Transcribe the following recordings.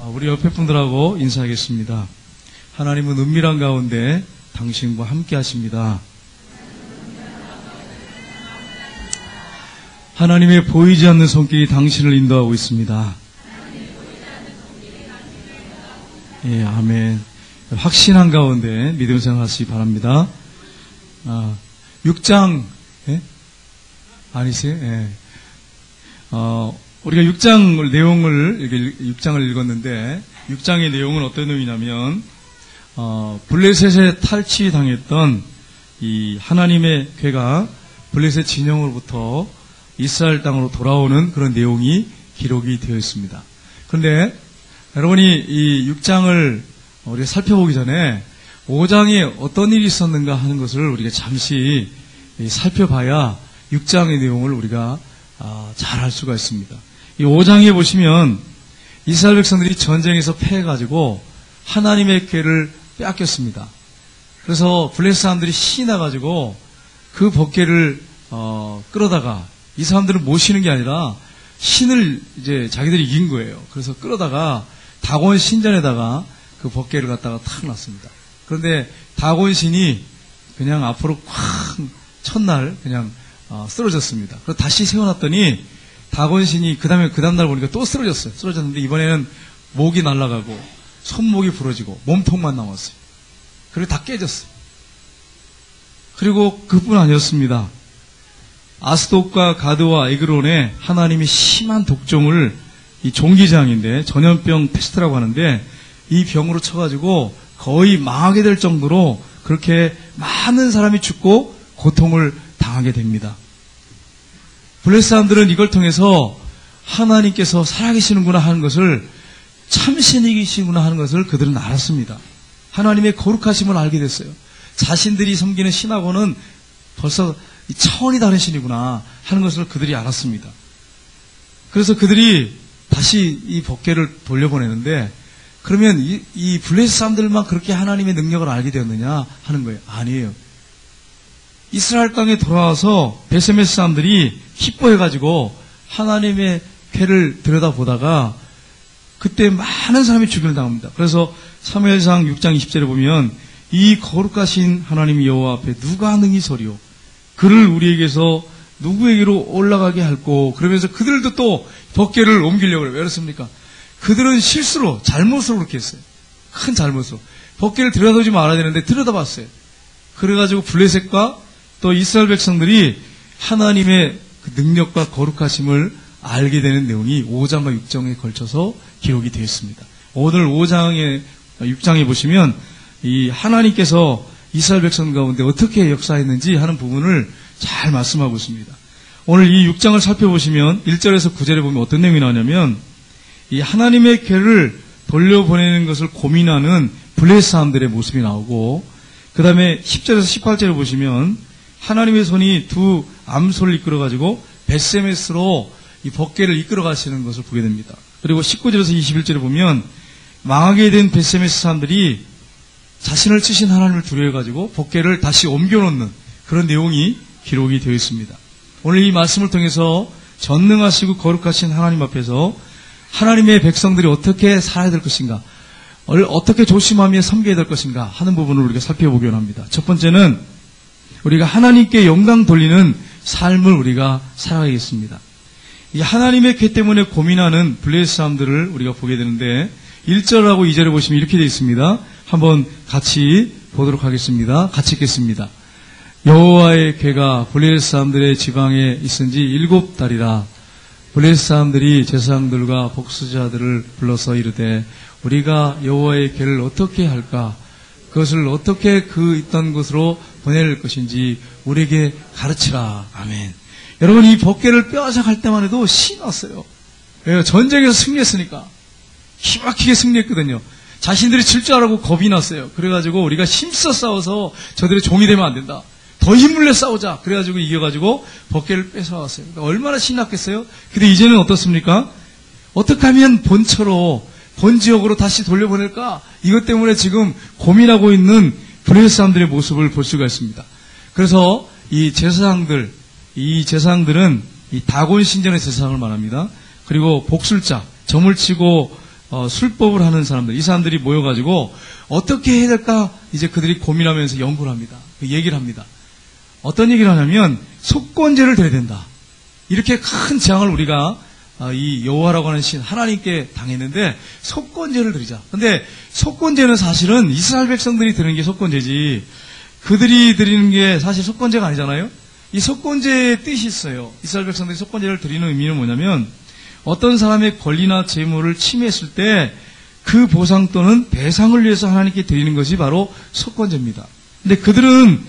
우리 옆에 분들하고 인사하겠습니다. 하나님은 은밀한 가운데 당신과 함께 하십니다. 하나님의 보이지 않는 손길이 당신을 인도하고 있습니다. 예, 아멘. 확신한 가운데 믿음 생활하시기 바랍니다. 6장, 예? 아니세요? 예. 우리가 6장 내용을, 6장을 읽었는데, 6장의 내용은 어떤 내용이냐면, 블레셋에 탈취당했던 이 하나님의 괴가 블레셋 진영으로부터 이스라엘 땅으로 돌아오는 그런 내용이 기록이 되어 있습니다. 그런데 여러분이 이 6장을 우리가 살펴보기 전에 5장에 어떤 일이 있었는가 하는 것을 우리가 잠시 살펴봐야 6장의 내용을 우리가 잘 알 수가 있습니다. 이 5장에 보시면 이스라엘 백성들이 전쟁에서 패해가지고 하나님의 궤를 빼앗겼습니다. 그래서 블레셋 사람들이 신이 나가지고 그 법궤를 끌어다가 이 사람들은 모시는 게 아니라 신을 이제 자기들이 이긴 거예요. 그래서 끌어다가 다곤 신전에다가 그 법궤를 갖다가 탁 놨습니다. 그런데 다곤 신이 그냥 앞으로 콱 첫날 그냥 쓰러졌습니다. 그래서 다시 세워놨더니 다곤 신이 그 다음날 보니까 또 쓰러졌어요. 쓰러졌는데 이번에는 목이 날아가고 손목이 부러지고 몸통만 남았어요. 그리고 다 깨졌어요. 그리고 그뿐 아니었습니다. 아스돗과 가드와 에그론에 하나님이 심한 독종을, 이 종기장인데 전염병 패스트라고 하는데 이 병으로 쳐가지고 거의 망하게 될 정도로 그렇게 많은 사람이 죽고 고통을 당하게 됩니다. 블레셋 사람들은 이걸 통해서 하나님께서 살아계시는구나 하는 것을, 참신이시구나 하는 것을 그들은 알았습니다. 하나님의 거룩하심을 알게 됐어요. 자신들이 섬기는 신하고는 벌써 차원이 다른 신이구나 하는 것을 그들이 알았습니다. 그래서 그들이 다시 이 법궤를 돌려보내는데, 그러면 이 블레셋 사람들만 그렇게 하나님의 능력을 알게 되었느냐 하는 거예요. 아니에요. 이스라엘 땅에 돌아와서 베세메스 사람들이 기뻐해가지고 하나님의 궤를 들여다보다가 그때 많은 사람이 죽임을 당합니다. 그래서 사무엘상 6장 20절에 보면 이 거룩하신 하나님 여호와 앞에 누가 능히 서리오, 그를 우리에게서 누구에게로 올라가게 할꼬. 그러면서 그들도 또 법궤를 옮기려고 해요. 왜 그렇습니까? 그들은 실수로, 잘못으로 그렇게 했어요. 큰 잘못으로. 법궤를 들여다보지 말아야 되는데 들여다봤어요. 그래가지고 블레셋과 또 이스라엘 백성들이 하나님의 그 능력과 거룩하심을 알게 되는 내용이 5장과 6장에 걸쳐서 기록이 되어 있습니다. 오늘 6장에 보시면 이 하나님께서 이스라엘 백성 가운데 어떻게 역사했는지 하는 부분을 잘 말씀하고 있습니다. 오늘 이 6장을 살펴보시면 1절에서 9절에 보면 어떤 내용이 나오냐면, 이 하나님의 궤를 돌려보내는 것을 고민하는 블레셋 사람들의 모습이 나오고, 그 다음에 10절에서 18절에 보시면 하나님의 손이 두 암소를 이끌어가지고 벳세메스로 이 법궤를 이끌어 가시는 것을 보게 됩니다. 그리고 19절에서 21절에 보면 망하게 된 벳세메스 사람들이 자신을 치신 하나님을 두려워해가지고 법궤를 다시 옮겨놓는 그런 내용이 기록이 되어 있습니다. 오늘 이 말씀을 통해서 전능하시고 거룩하신 하나님 앞에서 하나님의 백성들이 어떻게 살아야 될 것인가, 어떻게 조심하며 섬겨야 될 것인가 하는 부분을 우리가 살펴보기 원합니다. 첫 번째는 우리가 하나님께 영광 돌리는 삶을 우리가 살아가겠습니다. 이 하나님의 궤 때문에 고민하는 블레셋 사람들을 우리가 보게 되는데 1절하고 2절에 보시면 이렇게 되어 있습니다. 한번 같이 보도록 하겠습니다. 같이 읽겠습니다. 여호와의 궤가 블레셋 사람들의 지방에 있은 지 7달이라. 블레셋 사람들이 제사장들과 복수자들을 불러서 이르되 우리가 여호와의 궤를 어떻게 할까? 그것을 어떻게 그 있던 곳으로 보낼 것인지 우리에게 가르치라. 아멘. 여러분, 이 법궤를 빼앗아갈 때만 해도 신이 났어요. 왜요? 전쟁에서 승리했으니까. 기막히게 승리했거든요. 자신들이 질 줄 알고 겁이 났어요. 그래가지고 우리가 힘써 싸워서 저들의 종이 되면 안 된다. 더 힘을 내 싸우자. 그래가지고 이겨가지고 법궤를 뺏어왔어요. 그러니까 얼마나 신이 났겠어요? 근데 이제는 어떻습니까? 어떻게 하면 본처로, 본 지역으로 다시 돌려보낼까? 이것 때문에 지금 고민하고 있는 블레셋 사람들의 모습을 볼 수가 있습니다. 그래서 이 제사장들은 이 다곤 신전의 제사장을 말합니다. 그리고 복술자, 점을 치고 술법을 하는 사람들, 이 사람들이 모여가지고 어떻게 해야 될까 이제 그들이 고민하면서 연구를 합니다. 그 얘기를 합니다. 어떤 얘기를 하냐면 속건제를 드려야 된다. 이렇게 큰 재앙을 우리가 이 여호와라고 하는 신 하나님께 당했는데 속건제를 드리자. 근데 속건제는 사실은 이스라엘 백성들이 드리는 게 속건제지 그들이 드리는 게 사실 속건제가 아니잖아요. 이 속건제의 뜻이 있어요. 이스라엘 백성들이 속건제를 드리는 의미는 뭐냐면 어떤 사람의 권리나 재물을 침해했을 때 그 보상 또는 배상을 위해서 하나님께 드리는 것이 바로 속건제입니다. 근데 그들은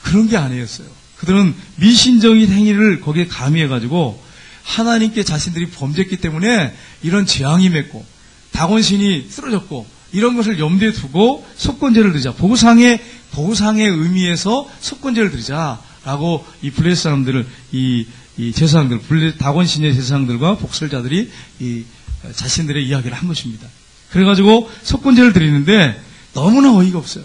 그런 게 아니었어요. 그들은 미신적인 행위를 거기에 가미해가지고 하나님께 자신들이 범죄했기 때문에 이런 재앙이 맺고 다곤신이 쓰러졌고 이런 것을 염두에 두고 속건제를 드리자. 보상의 의미에서 속건제를 드리자라고 이 블레셋 사람들을 이 제사장들, 다곤신의 제사장들과 복설자들이 이 자신들의 이야기를 한 것입니다. 그래가지고 속건제를 드리는데 너무나 어이가 없어요.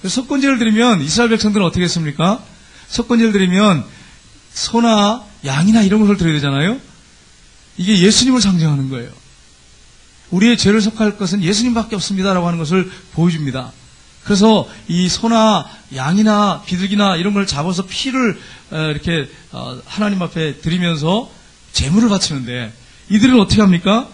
속건제를 드리면 이스라엘 백성들은 어떻게 했습니까? 속건제를 드리면 소나 양이나 이런 것을 드려야 되잖아요. 이게 예수님을 상징하는 거예요. 우리의 죄를 속할 것은 예수님밖에 없습니다라고 하는 것을 보여줍니다. 그래서 이 소나 양이나 비둘기나 이런 걸 잡아서 피를 이렇게 하나님 앞에 드리면서 제물을 바치는데 이들은 어떻게 합니까?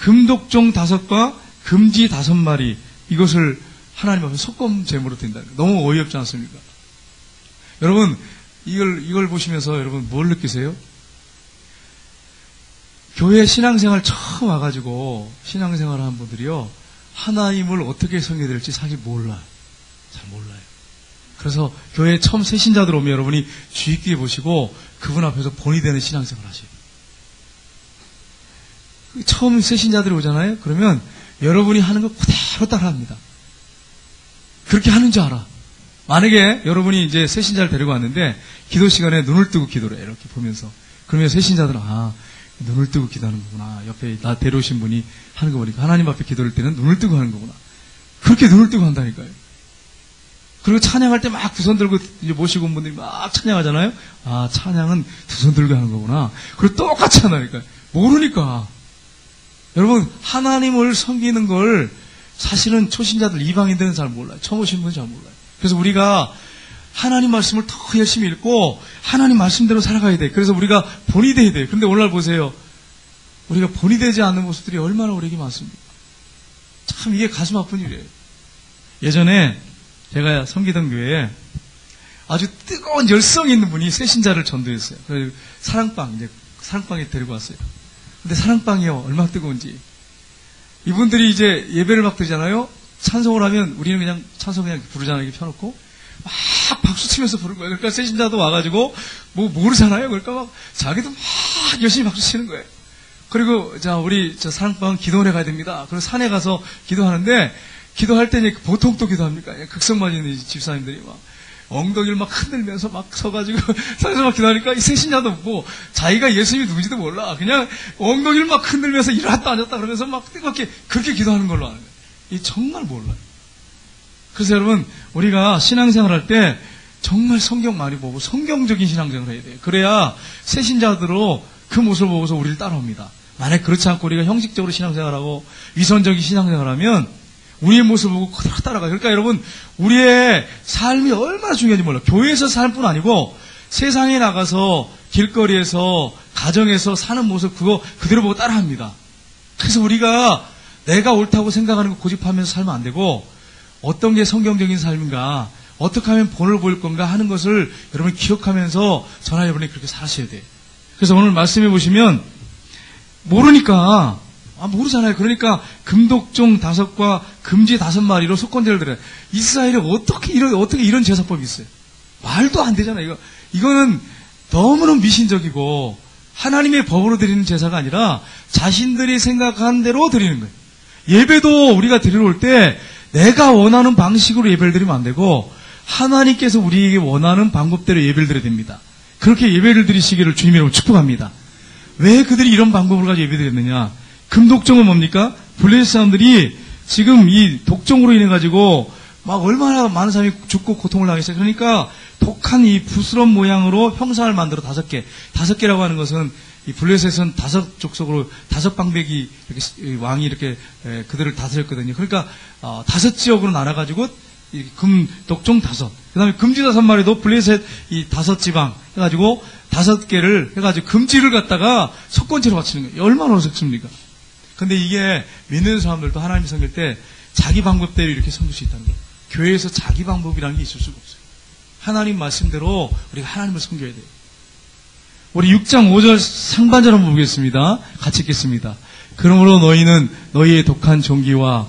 금독종 5과 금지 5마리 이것을 하나님 앞에 속건 제물로 드린다는 거예요. 너무 어이없지 않습니까? 여러분 이걸 보시면서 여러분 뭘 느끼세요? 교회 신앙생활 처음 와가지고 신앙생활을 한 분들이요 하나님을 어떻게 섬겨야 될지 사실 몰라요. 잘 몰라요. 그래서 교회에 처음 새신자들 오면 여러분이 주의 깊게 보시고 그분 앞에서 본이 되는 신앙생활 하세요. 처음 새신자들이 오잖아요. 그러면 여러분이 하는 거 그대로 따라합니다. 그렇게 하는 줄 알아. 만약에 여러분이 이제 새신자를 데리고 왔는데 기도 시간에 눈을 뜨고 기도를 해. 이렇게 보면서. 그러면 새신자들은 눈을 뜨고 기도하는 거구나. 옆에 나 데려오신 분이 하는 거 보니까 하나님 앞에 기도할 때는 눈을 뜨고 하는 거구나. 그렇게 눈을 뜨고 한다니까요. 그리고 찬양할 때 막 두 손 들고 이제 모시고 온 분들이 막 찬양하잖아요. 찬양은 두 손 들고 하는 거구나. 그리고 똑같이 한다니까요. 모르니까. 여러분 하나님을 섬기는 걸 사실은 초신자들 이방인들은 잘 몰라요. 처음 오신 분은 잘 몰라요. 그래서 우리가 하나님 말씀을 더 열심히 읽고 하나님 말씀대로 살아가야 돼. 그래서 우리가 본이 돼야 돼. 그런데 오늘날 보세요. 우리가 본이 되지 않는 모습들이 얼마나 우리에게 많습니까? 참 이게 가슴 아픈 일이에요. 예전에 제가 섬기던 교회에 아주 뜨거운 열성이 있는 분이 새신자를 전도했어요. 그래서 사랑방에 데리고 왔어요. 근데 사랑방이요 얼마나 뜨거운지 이분들이 이제 예배를 막 드리잖아요. 찬송을 하면 우리는 그냥 찬송 그냥 부르잖아요. 이렇게 펴놓고 막 박수 치면서 부른 거예요. 그러니까 새신자도 와가지고 뭐 모르잖아요. 그러니까 막 자기도 막 열심히 박수 치는 거예요. 그리고 우리 사랑방은 기도원에 가야 됩니다. 그래서 산에 가서 기도하는데 기도할 때 이제 보통 또 기도합니까? 극성만 있는 집사님들이 막 엉덩이를 막 흔들면서 막 서가지고 산에서 막 기도하니까 이 새신자도 뭐 자기가 예수님이 누군지도 몰라. 그냥 엉덩이를 막 흔들면서 일어났다 앉았다 그러면서 막 뜨겁게 그렇게 기도하는 걸로 아는 거예요. 이 정말 몰라요. 그래서 여러분 우리가 신앙생활 할 때 정말 성경 많이 보고 성경적인 신앙생활을 해야 돼요. 그래야 새신자들로 그 모습을 보고서 우리를 따라옵니다. 만약 그렇지 않고 우리가 형식적으로 신앙생활하고 위선적인 신앙생활하면 우리의 모습을 보고 그대로 따라가요. 그러니까 여러분 우리의 삶이 얼마나 중요한지 몰라요. 교회에서 살 뿐 아니고 세상에 나가서 길거리에서 가정에서 사는 모습 그거 그대로 보고 따라합니다. 그래서 우리가 내가 옳다고 생각하는 거 고집하면서 살면 안 되고 어떤 게 성경적인 삶인가 어떻게 하면 본을 보일 건가 하는 것을 여러분이 기억하면서 저나 여러분이 그렇게 사셔야 돼요. 그래서 오늘 말씀해 보시면 모르니까 모르잖아요. 그러니까 금독종 5과 금지 5마리로 속건제를 드려요. 이스라엘에 어떻게 이런 제사법이 있어요? 말도 안 되잖아요. 이거는 너무너무 미신적이고 하나님의 법으로 드리는 제사가 아니라 자신들이 생각한 대로 드리는 거예요. 예배도 우리가 드리러 올 때 내가 원하는 방식으로 예배를 드리면 안 되고 하나님께서 우리에게 원하는 방법대로 예배를 드려야 됩니다. 그렇게 예배를 드리시기를 주님의 이름으로 축복합니다. 왜 그들이 이런 방법을 가지고 예배 드렸느냐? 금독종은 뭡니까? 블레셋 사람들이 지금 이 독종으로 인해 가지고 막 얼마나 많은 사람이 죽고 고통을 당했어요. 그러니까 독한 이 부스럼 모양으로 형상을 만들어 5개. 5개라고 하는 것은 이 블레셋은 5족속으로 5방백이 이렇게 왕이 이렇게 그들을 다스렸거든요. 그러니까 5지역으로 나눠가지고 독종 5, 그다음에 금지 5마리도 블레셋 이 5지방 해가지고 5개를 해가지고 금지를 갖다가 속건제로 바치는 거예요. 얼마나 어색습니까? 근데 이게 믿는 사람들도 하나님 섬길 때 자기 방법대로 이렇게 섬길 수 있다는 거예요. 교회에서 자기 방법이라는 게 있을 수가 없어요. 하나님 말씀대로 우리가 하나님을 섬겨야 돼요. 우리 6장 5절 상반절 한번 보겠습니다. 같이 읽겠습니다. 그러므로 너희는 너희의 독한 종기와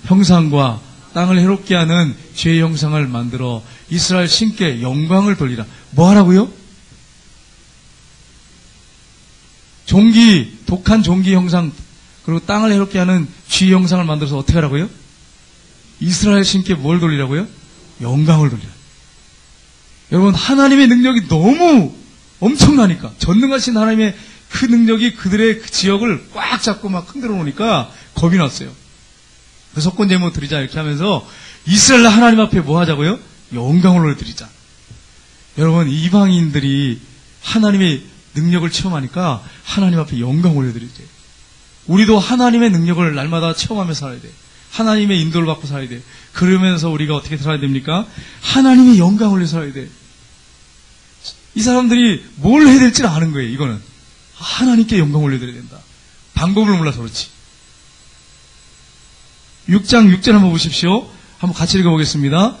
형상과 땅을 해롭게 하는 죄의 형상을 만들어 이스라엘 신께 영광을 돌리라. 뭐 하라고요? 종기, 독한 종기 형상, 그리고 땅을 해롭게 하는 죄의 형상을 만들어서 어떻게 하라고요? 이스라엘 신께 뭘 돌리라고요? 영광을 돌리라. 여러분, 하나님의 능력이 너무 엄청나니까, 전능하신 하나님의 그 능력이 그들의 그 지역을 꽉 잡고 막 흔들어 놓으니까 겁이 났어요. 그 속건 제목 드리자 이렇게 하면서 이스라엘 하나님 앞에 뭐 하자고요? 영광을 올려드리자. 여러분, 이방인들이 하나님의 능력을 체험하니까 하나님 앞에 영광을 올려드리죠. 우리도 하나님의 능력을 날마다 체험하며 살아야 돼. 하나님의 인도를 받고 살아야 돼. 그러면서 우리가 어떻게 살아야 됩니까? 하나님의 영광을 올려 살아야 돼. 이 사람들이 뭘 해야 될지를 아는 거예요. 이거는 하나님께 영광을 올려드려야 된다. 방법을 몰라서 그렇지. 6장 6절 한번 보십시오. 한번 같이 읽어보겠습니다.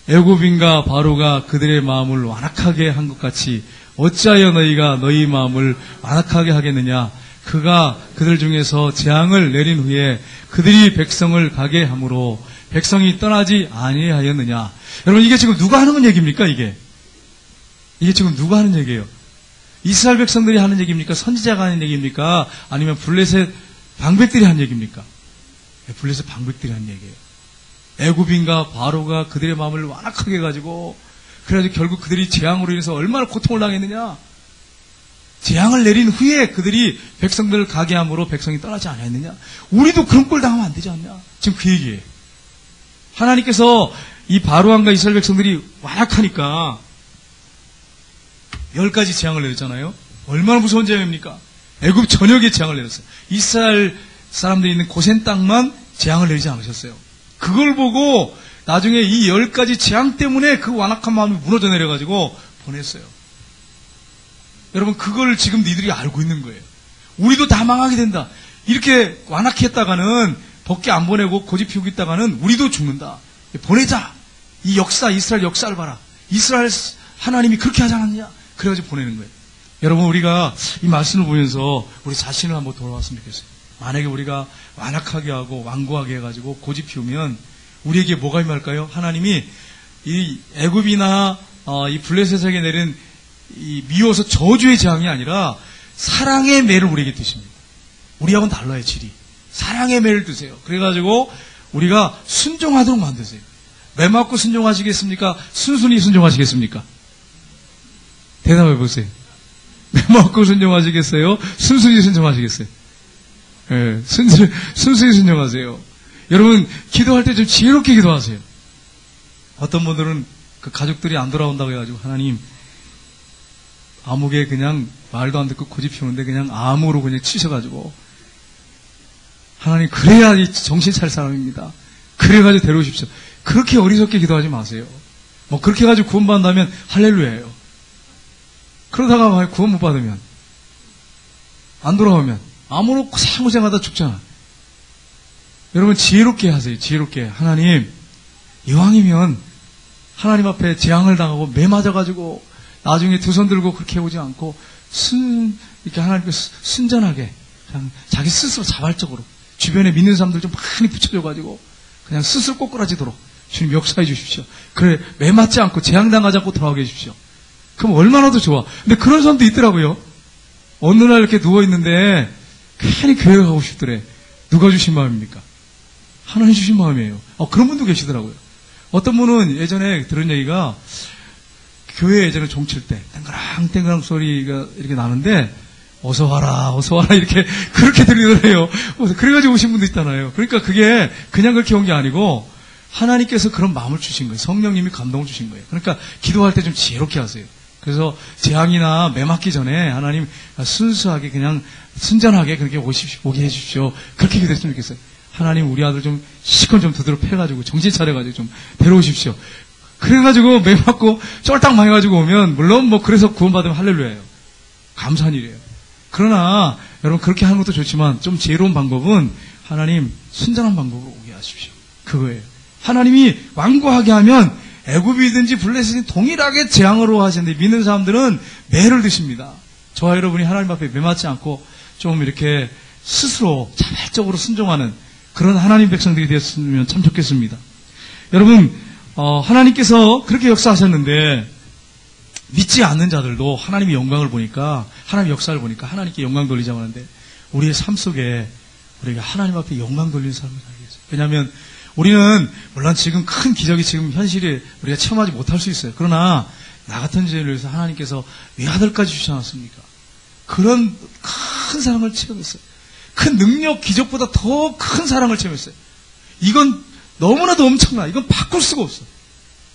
애굽인과 바로가 그들의 마음을 완악하게 한 것 같이 어찌하여 너희가 너희 마음을 완악하게 하겠느냐. 그가 그들 중에서 재앙을 내린 후에 그들이 백성을 가게 함으로 백성이 떠나지 아니하였느냐. 여러분, 이게 지금 누가 하는 얘기입니까? 이게 지금 누가 하는 얘기예요? 이스라엘 백성들이 하는 얘기입니까? 선지자가 하는 얘기입니까? 아니면 블레셋 방백들이 하는 얘기입니까? 블레셋 방백들이 하는 얘기예요. 애굽인과 바로가 그들의 마음을 완악하게 해가지고, 그래가지고 결국 그들이 재앙으로 인해서 얼마나 고통을 당했느냐. 재앙을 내린 후에 그들이 백성들을 가게 함으로 백성이 떠나지 않았느냐. 우리도 그런 꼴 당하면 안 되지 않냐. 지금 그 얘기예요. 하나님께서 이 바로왕과 이스라엘 백성들이 완악하니까 10가지 재앙을 내렸잖아요. 얼마나 무서운 재앙입니까? 애굽 전역에 재앙을 내렸어요. 이스라엘 사람들이 있는 고센 땅만 재앙을 내리지 않으셨어요. 그걸 보고 나중에 이 10가지 재앙 때문에 그 완악한 마음이 무너져 내려가지고 보냈어요. 여러분, 그걸 지금 니들이 알고 있는 거예요. 우리도 다 망하게 된다. 이렇게 완악했다가는 밖에 안 보내고 고집 피우고 있다가는 우리도 죽는다. 보내자. 이 역사, 이스라엘 역사를 봐라. 이스라엘 하나님이 그렇게 하지 않았냐. 그래가지고 보내는 거예요. 여러분, 우리가 이 말씀을 보면서 우리 자신을 한번 돌아봤으면 좋겠어요. 만약에 우리가 완악하게 하고 완고하게 해가지고 고집 피우면 우리에게 뭐가 임할까요? 하나님이 이 애굽이나 이 블레셋에게 내린 이 미워서 저주의 재앙이 아니라 사랑의 매를 우리에게 드십니다. 우리하고는 달라요, 질이. 사랑의 매를 드세요. 그래가지고 우리가 순종하도록 만드세요. 매 맞고 순종하시겠습니까? 순순히 순종하시겠습니까? 대답해 보세요. 매 맞고 순종하시겠어요? 순순히 순종하시겠어요? 네, 순순히 순종하세요. 여러분, 기도할 때 좀 지혜롭게 기도하세요. 어떤 분들은 그 가족들이 안 돌아온다고 해가지고 하나님, 아무개 그냥 말도 안 듣고 고집 피우는데 그냥 암으로 그냥 치셔가지고 하나님, 그래야 정신 차릴 사람입니다. 그래가지고 데려오십시오. 그렇게 어리석게 기도하지 마세요. 뭐 그렇게 해가지고 구원받는다면 할렐루야예요. 그러다가 구원 못 받으면, 안 돌아오면 암으로 고생하다 죽잖아. 여러분, 지혜롭게 하세요. 지혜롭게. 하나님, 이왕이면 하나님 앞에 재앙을 당하고 매 맞아가지고 나중에 두 손 들고 그렇게 해오지 않고 이렇게 하나님께 순전하게 그냥 자기 스스로 자발적으로 주변에 믿는 사람들 좀 많이 붙여줘가지고 그냥 스스로 꼬꾸라지도록 주님 역사해 주십시오. 그래, 매 맞지 않고 재앙당하지 않고 돌아오게 해주십시오. 그럼 얼마나 더 좋아. 근데 그런 사람도 있더라고요. 어느 날 이렇게 누워있는데 괜히 교회 가고 싶더래. 누가 주신 마음입니까? 하나님 주신 마음이에요. 그런 분도 계시더라고요. 어떤 분은 예전에 들은 얘기가, 교회 예전에 종칠 때 땡그랑 소리가 이렇게 나는데 어서 와라 이렇게 그렇게 들리더래요. 그래가지고 오신 분도 있잖아요. 그러니까 그게 그냥 그렇게 온 게 아니고 하나님께서 그런 마음을 주신 거예요. 성령님이 감동을 주신 거예요. 그러니까 기도할 때 좀 지혜롭게 하세요. 그래서 재앙이나 매 맞기 전에 하나님 순수하게 그냥 순전하게 그렇게 오게 해주십시오. 그렇게 기도했으면 좋겠어요. 하나님 우리 아들 좀 시컨 좀 두드러 패가지고 정신 차려가지고 좀 데려오십시오. 그래가지고 매 맞고 쫄딱 망해가지고 오면 물론 뭐 그래서 구원받으면 할렐루야예요. 감사한 일이에요. 그러나 여러분 그렇게 하는 것도 좋지만 좀 지혜로운 방법은 하나님 순전한 방법으로 오게 하십시오. 그거예요. 하나님이 완고하게 하면 애굽이든지 블레셋이든지 동일하게 재앙으로 하시는데 믿는 사람들은 매를 드십니다. 저와 여러분이 하나님 앞에 매 맞지 않고 좀 이렇게 스스로 자발적으로 순종하는 그런 하나님 백성들이 되었으면 참 좋겠습니다. 여러분 하나님께서 그렇게 역사하셨는데 믿지 않는 자들도 하나님의 영광을 보니까 하나님의 역사를 보니까 하나님께 영광 돌리자고 하는데 우리의 삶 속에 우리가 하나님 앞에 영광 돌리는 삶을 살겠어요. 왜냐하면 우리는 물론 지금 큰 기적이 지금 현실에 우리가 체험하지 못할 수 있어요. 그러나 나 같은 죄를 위해서 하나님께서 외아들까지 주시지 않았습니까? 그런 큰 사랑을 체험했어요. 큰 능력, 기적보다 더 큰 사랑을 체험했어요. 이건 너무나도 엄청나. 이건 바꿀 수가 없어.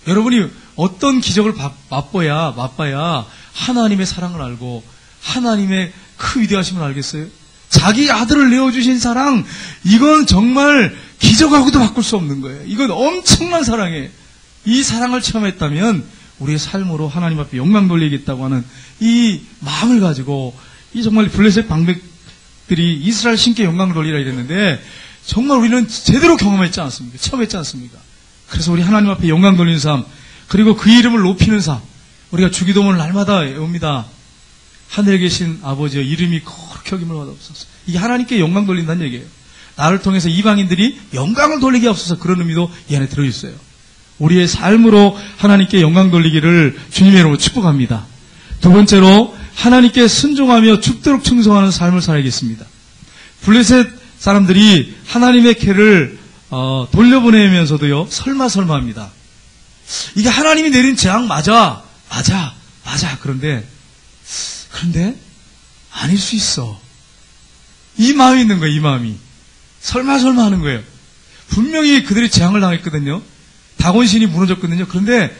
여러분이 어떤 기적을 맛봐야 하나님의 사랑을 알고 하나님의 그 위대하심을 알겠어요? 자기 아들을 내어주신 사랑, 이건 정말 기적하고도 바꿀 수 없는 거예요. 이건 엄청난 사랑이에요. 이 사랑을 체험했다면 우리의 삶으로 하나님 앞에 영광 돌리겠다고 하는 이 마음을 가지고 이 정말 블레셋 방백들이 이스라엘 신께 영광 돌리라 이랬는데 정말 우리는 제대로 경험했지 않습니까? 체험했지 않습니까? 그래서 우리 하나님 앞에 영광 돌리는 삶, 그리고 그 이름을 높이는 삶, 우리가 주기도문을 날마다 외웁니다. 하늘에 계신 아버지여 이름이 거룩히 여김을 받아옵소서. 이게 하나님께 영광 돌린다는 얘기예요. 나를 통해서 이방인들이 영광을 돌리게 하옵소서. 그런 의미도 이 안에 들어있어요. 우리의 삶으로 하나님께 영광 돌리기를 주님의 이름으로 축복합니다. 두 번째로 하나님께 순종하며 죽도록 충성하는 삶을 살아야겠습니다. 블레셋 사람들이 하나님의 캐를 돌려보내면서도요 설마 합니다. 이게 하나님이 내린 재앙 맞아. 그런데 아닐 수 있어. 이 마음이 있는 거예요. 이 마음이 설마 하는 거예요. 분명히 그들이 재앙을 당했거든요. 다곤신이 무너졌거든요. 그런데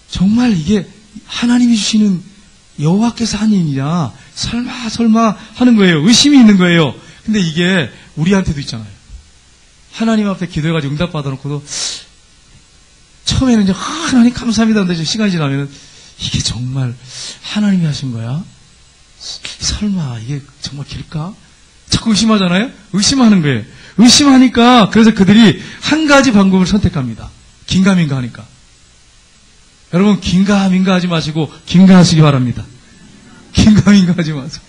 정말 이게 하나님이 주시는 여호와께서 한 일이냐 설마 하는 거예요. 의심이 있는 거예요. 근데 이게 우리한테도 있잖아요. 하나님 앞에 기도해가지고 응답 받아놓고도 처음에는 이제 하나님 감사합니다. 근데 시간이 지나면 이게 정말 하나님이 하신 거야? 설마 이게 정말 길까? 자꾸 의심하잖아요? 의심하는 거예요. 의심하니까 그래서 그들이 한 가지 방법을 선택합니다. 긴가민가 하니까. 여러분 긴가민가 하지 마시고 긴가하시기 바랍니다. 긴가민가 하지 마세요.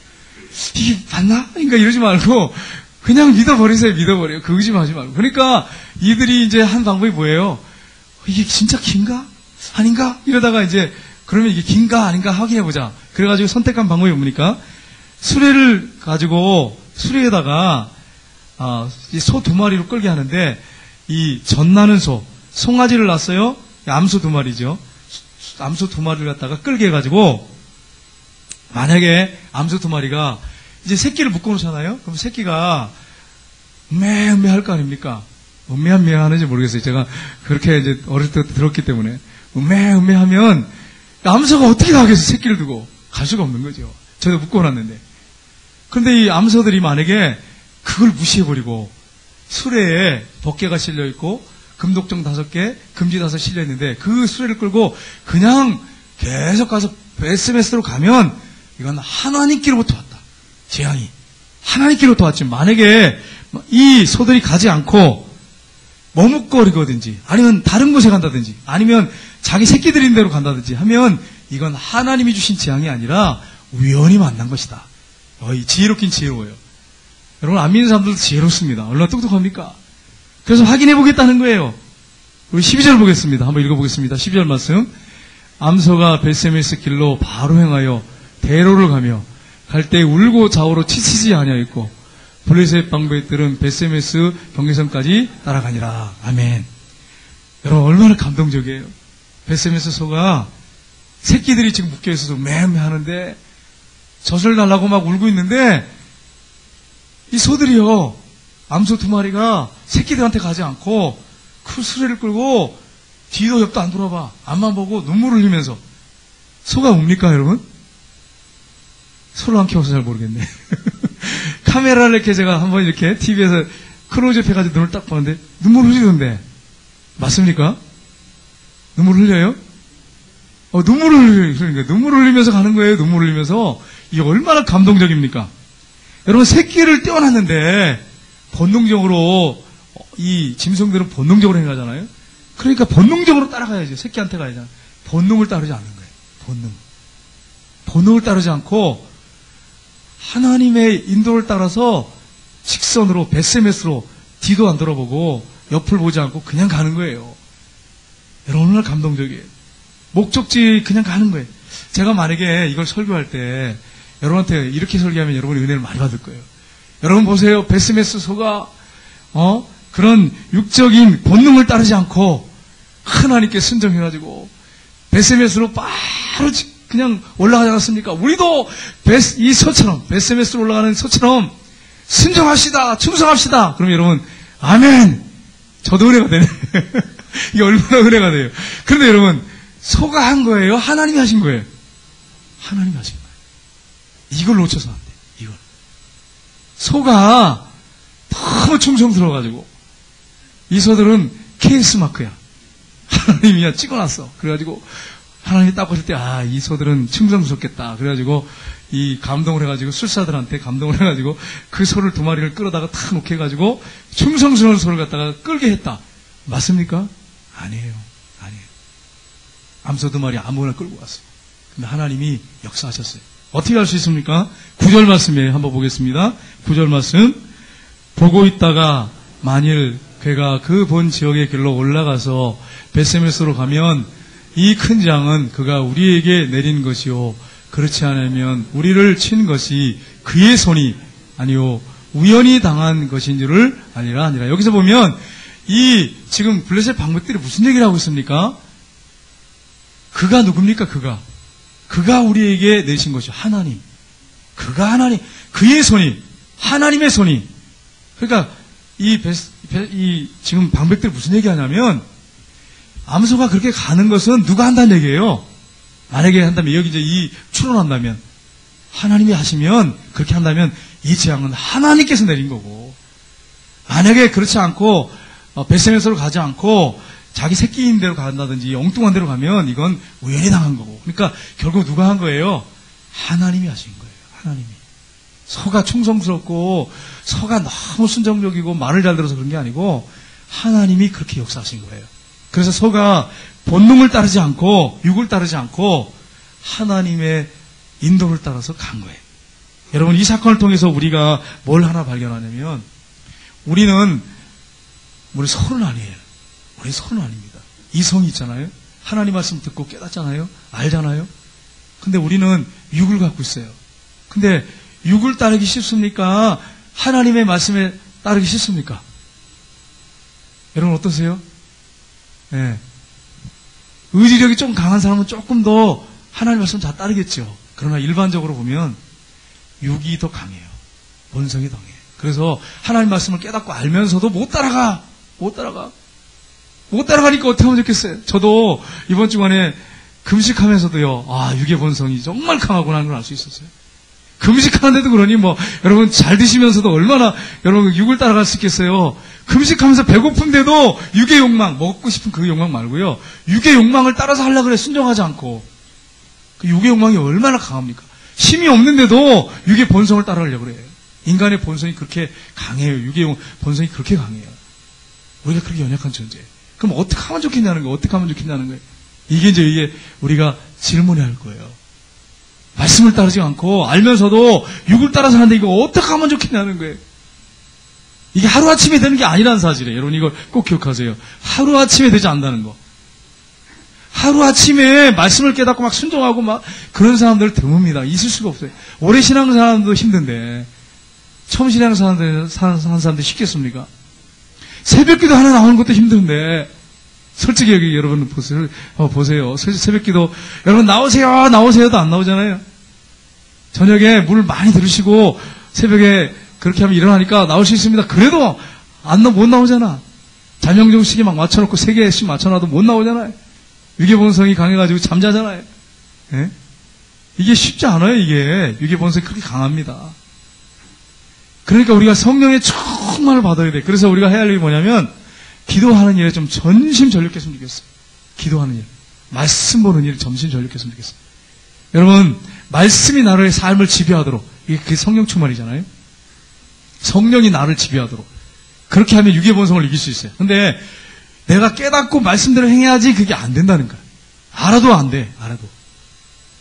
이게 맞나? 그러니까 이러지 말고 그냥 믿어버리세요. 그 의심하지 말고. 그러니까 이들이 이제 한 방법이 뭐예요? 이게 진짜 긴가? 아닌가? 이러다가 이제 그러면 이게 긴가 아닌가 확인해보자. 그래가지고 선택한 방법이 뭡니까? 수레를 가지고 수레에다가 소 2마리로 끌게 하는데 이 젖나는 소, 송아지를 낳았어요. 암소 2마리죠. 암소 2마리를 갖다가 끌게 해가지고 만약에 암소 2마리가 이제 새끼를 묶어놓잖아요. 그럼 새끼가 음메 할 거 아닙니까? 음메 하는지 모르겠어요. 제가 그렇게 이제 어릴 때 들었기 때문에 음메 하면 암소가 어떻게 가겠어요? 새끼를 두고 갈 수가 없는 거죠. 저도 묶어놨는데. 그런데 이 암소들이 만약에 그걸 무시해버리고 수레에 덮개가 실려있고 금독정 5개, 금지 5 실려있는데 그 수레를 끌고 그냥 계속 가서 SMS로 가면 이건 하나님께로부터 왔다. 재앙이 하나님께로부터 왔지. 만약에 이 소들이 가지 않고 머뭇거리거든지 아니면 다른 곳에 간다든지 아니면 자기 새끼들인 대로 간다든지 하면 이건 하나님이 주신 재앙이 아니라 우연히 만난 것이다. 지혜롭긴 지혜로워요. 여러분 안 믿는 사람들도 지혜롭습니다. 얼마나 똑똑합니까? 그래서 확인해 보겠다는 거예요. 우리 12절 보겠습니다. 한번 읽어보겠습니다. 12절 말씀. 암소가 벳세메스 길로 바로 행하여 대로를 가며 갈 때 울고 좌우로 치치지 아니하였고 블레셋 방백들은 벳세메스 경계선까지 따라가니라. 아멘. 여러분 얼마나 감동적이에요. 벳세메스 소가 새끼들이 지금 묶여있어서 매매 하는데 젖을 달라고 막 울고 있는데 이 소들이요 암소 2마리가 새끼들한테 가지 않고 그 수레를 끌고 뒤도 옆도 안 돌아봐. 앞만 보고 눈물을 흘리면서 소가 웁니까, 여러분? 소를 안 키워서 잘 모르겠네. 카메라를 이렇게 제가 한번 이렇게 TV에서 클로즈업 해가지고 눈을 딱 보는데 눈물 흘리던데. 맞습니까? 눈물 흘려요? 눈물을 그러니까 눈물을 흘리면서 가는 거예요. 눈물을 흘리면서. 이게 얼마나 감동적입니까? 여러분, 새끼를 떼어놨는데 본능적으로 이 짐승들은 본능적으로 행하잖아요. 그러니까 본능적으로 따라가야죠. 새끼한테 가야죠. 본능을 따르지 않는 거예요. 본능을 따르지 않고 하나님의 인도를 따라서 직선으로 베세메스로 뒤도 안 돌아보고 옆을 보지 않고 그냥 가는 거예요. 여러분, 얼마나 감동적이에요. 목적지 그냥 가는 거예요. 제가 만약에 이걸 설교할 때 여러분한테 이렇게 설교하면 여러분이 은혜를 많이 받을 거예요. 여러분 보세요. 베스메스 소가 그런 육적인 본능을 따르지 않고 하나님께 순종해가지고 베스메스로 바로 그냥 올라가지 않았습니까? 우리도 이 소처럼 베스메스로 올라가는 소처럼 순종합시다. 충성합시다. 그럼 여러분 아멘. 저도 은혜가 되네. 이게 얼마나 은혜가 돼요. 그런데 여러분, 소가 한 거예요? 하나님이 하신 거예요? 하나님이 하신 거예요. 이걸 놓쳐서 안 돼. 이걸. 소가 너무 충성스러워가지고 이 소들은 케이스 마크야. 하나님이 그냥 찍어놨어. 그래가지고 하나님이 딱 보실 때 이 소들은 충성스럽겠다. 그래가지고 이 감동을 해가지고 술사들한테 감동을 해가지고 그 소를 2마리를 끌어다가 탁 놓게 해가지고 충성스러운 소를 갖다가 끌게 했다. 맞습니까? 아니에요. 암소 2마리 아무거나 끌고 왔어요. 근데 하나님이 역사하셨어요. 어떻게 할 수 있습니까? 9절 말씀에 한번 보겠습니다. 9절 말씀. 보고 있다가 만일 그가 그 본 지역의 길로 올라가서 베세메스로 가면 이 큰 장은 그가 우리에게 내린 것이요 그렇지 않으면 우리를 친 것이 그의 손이 아니요 우연히 당한 것인 줄을 아니라. 여기서 보면 이 지금 블레셋 방백들이 무슨 얘기를 하고 있습니까? 그가 누굽니까? 그가 우리에게 내신 것이요 하나님. 그가 하나님. 그의 손이 하나님의 손이. 그러니까 이 지금 방백들이 무슨 얘기하냐면 암소가 그렇게 가는 것은 누가 한다는 얘기예요. 만약에 한다면 여기 이제 이 추론한다면 하나님이 하시면 그렇게 한다면 이 재앙은 하나님께서 내린 거고, 만약에 그렇지 않고 베세메스로 가지 않고 자기 새끼인 대로 간다든지 엉뚱한 대로 가면 이건 우연히 당한 거고. 그러니까 결국 누가 한 거예요? 하나님이 하신 거예요. 하나님이. 소가 충성스럽고 소가 너무 순종적이고 말을 잘 들어서 그런 게 아니고 하나님이 그렇게 역사하신 거예요. 그래서 소가 본능을 따르지 않고 육을 따르지 않고 하나님의 인도를 따라서 간 거예요. 여러분, 이 사건을 통해서 우리가 뭘 하나 발견하냐면 우리 소는 아니에요. 우리 소는 아닙니다. 이성이 있잖아요. 하나님 말씀 듣고 깨닫잖아요. 알잖아요. 근데 우리는 육을 갖고 있어요. 근데 육을 따르기 쉽습니까? 하나님의 말씀에 따르기 쉽습니까? 여러분 어떠세요? 네. 의지력이 좀 강한 사람은 조금 더 하나님 말씀 잘 따르겠죠. 그러나 일반적으로 보면 육이 더 강해요. 본성이 더 강해요. 그래서 하나님 말씀을 깨닫고 알면서도 못 따라가니까 어떻게 하면 좋겠어요. 저도 이번 주간에 금식하면서도요, 육의 본성이 정말 강하구나 하는 걸 알 수 있었어요. 금식하는데도 그러니 여러분 잘 드시면서도 얼마나 여러분 육을 따라갈 수 있겠어요. 금식하면서 배고픈데도 육의 욕망, 먹고 싶은 그 욕망 말고요, 육의 욕망을 따라서 하려고 그래. 순종하지 않고. 그 육의 욕망이 얼마나 강합니까? 힘이 없는데도 육의 본성을 따라가려고 그래요. 인간의 본성이 그렇게 강해요. 육의 본성이 그렇게 강해요. 우리가 그렇게 연약한 존재예요. 그럼 어떻게 하면 좋겠냐는 거예요. 이게 우리가 질문해야 할 거예요. 말씀을 따르지 않고 알면서도 육을 따라서 하는데 이거 어떻게 하면 좋겠냐는 거예요. 이게 하루아침에 되는 게 아니라는 사실이에요. 여러분 이걸 꼭 기억하세요. 하루아침에 되지 않는다는 거. 하루아침에 말씀을 깨닫고 막 순종하고 막 그런 사람들 드뭅니다. 있을 수가 없어요. 오래 신앙 사람도 힘든데 처음 신앙 사는 사람들 쉽겠습니까? 새벽기도 하나 나오는 것도 힘든데 솔직히 여기 여러분 보세요. 새벽기도 여러분 나오세요도 안 나오잖아요. 저녁에 물 많이 들으시고 새벽에 그렇게 하면 일어나니까 나올 수 있습니다. 그래도 못 나오잖아. 자명종 시계 막 맞춰놓고 3개씩 맞춰놔도 못 나오잖아요. 육의 본성이 강해가지고 잠자잖아요. 예? 이게 쉽지 않아요, 이게. 유괴 본성이 그렇게 강합니다. 그러니까 우리가 성령의 충만을 받아야 돼. 그래서 우리가 해야 할 일이 뭐냐면, 기도하는 일에 좀 전심전력했으면 좋겠어요. 기도하는 일. 말씀 보는 일에 전심전력했으면 좋겠어요. 여러분, 말씀이 나를 삶을 지배하도록, 이게 그게 성령 충만이잖아요. 성령이 나를 지배하도록. 그렇게 하면 유괴 본성을 이길 수 있어요. 근데 내가 깨닫고 말씀대로 행해야지 그게 안 된다는 거야. 알아도 안 돼, 알아도.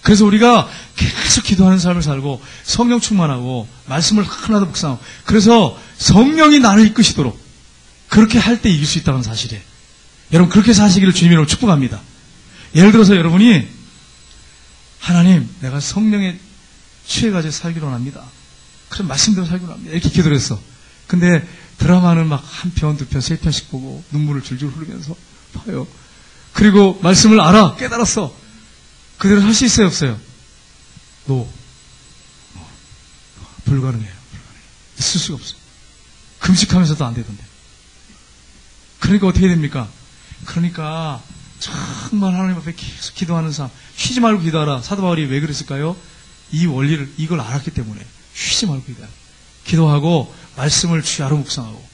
그래서 우리가 계속 기도하는 삶을 살고 성령 충만하고 말씀을 하나도 묵상하고 그래서 성령이 나를 이끄시도록 그렇게 할 때 이길 수 있다는 사실이에요. 여러분 그렇게 사시기를 주님으로 축복합니다. 예를 들어서 여러분이 하나님 내가 성령에 취해가지고 살기로 합니다. 그럼 말씀대로 살기로 합니다. 이렇게 기도를 했어. 근데 드라마는 막 한 편, 두 편, 세 편씩 보고 눈물을 줄줄 흐르면서 봐요. 그리고 말씀을 알아, 깨달았어. 그대로 할 수 있어요, 없어요? 불가능해요. 있을 수가 없어요. 금식하면서도 안 되던데. 그러니까 어떻게 됩니까? 그러니까 정말 하나님 앞에 계속 기도하는 삶, 쉬지 말고 기도하라. 사도 바울이 왜 그랬을까요? 이 원리를, 이걸 알았기 때문에 쉬지 말고 기도하라. 기도하고 말씀을 주야로 묵상하고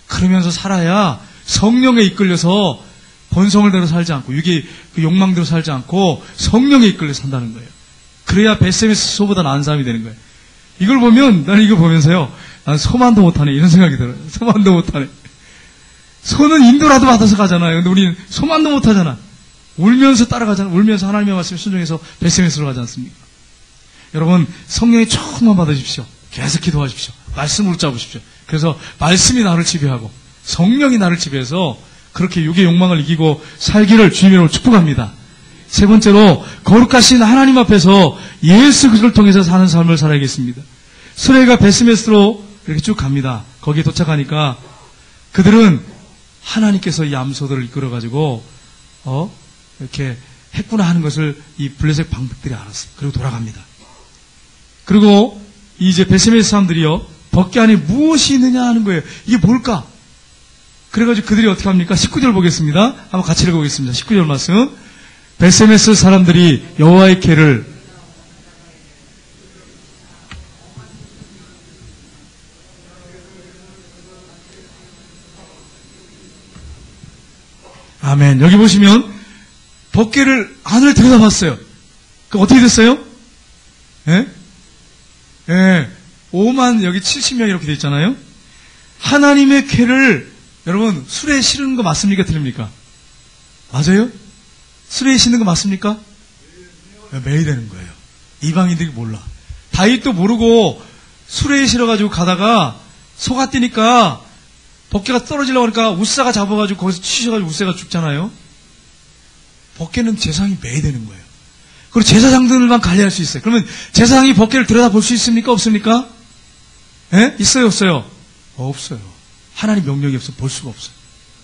그러면서 살아야 성령에 이끌려서 본성을 대로 살지 않고 유괴 그 욕망대로 살지 않고 성령에 이끌려 산다는 거예요. 그래야 베세메스 소보다 나은 사람이 되는 거예요. 이걸 보면 나는 이거 보면서요. 난 소만도 못하네 이런 생각이 들어요. 소만도 못하네. 소는 인도라도 받아서 가잖아요. 근데 우리는 소만도 못하잖아. 울면서 따라가잖아. 울면서 하나님의 말씀에 순종해서 베세메스로 가지 않습니까? 여러분 성령의 충만 받으십시오. 계속 기도하십시오. 말씀을 붙잡으십시오. 그래서 말씀이 나를 지배하고 성령이 나를 지배해서 그렇게 육의 욕망을 이기고 살기를 주님으로 축복합니다. 세 번째로 거룩하신 하나님 앞에서 예수 그리스도를 통해서 사는 삶을 살아야겠습니다. 수레가 베스메스로 이렇게 쭉 갑니다. 거기에 도착하니까 그들은 하나님께서 이 암소들을 이끌어가지고 이렇게 했구나 하는 것을 이 블레셋 방백들이 알았어요. 그리고 돌아갑니다. 그리고 이제 베스메스 사람들이요 벗개 안에 무엇이 있느냐 하는 거예요. 이게 뭘까? 그래가지고 그들이 어떻게 합니까? 19절 보겠습니다. 한번 같이 읽어보겠습니다. 19절 말씀. 베세메스 사람들이 여호와의 궤를 아멘. 여기 보시면 벗개를 안을 들여다봤어요. 그 어떻게 됐어요? 예? 예. 5만 여기 70명 이렇게 돼 있잖아요. 하나님의 궤를 여러분 수레에 실은 거 맞습니까? 틀립니까? 맞아요? 수레에 실는 거 맞습니까? 매이 되는 거예요. 이방인들이 몰라. 다윗도 모르고 수레에 실어가지고 가다가 소가 뛰니까 벗개가 떨어지려고 하니까 우사가 잡아가지고 거기서 치셔가지고 우사가 죽잖아요. 벗개는 제사장이 매이 되는 거예요. 그리고 제사장들만 관리할 수 있어요. 그러면 제사장이 벗개를 들여다볼 수 있습니까? 없습니까? 예? 있어요? 없어요? 없어요. 하나님 명령이 없어 볼 수가 없어요.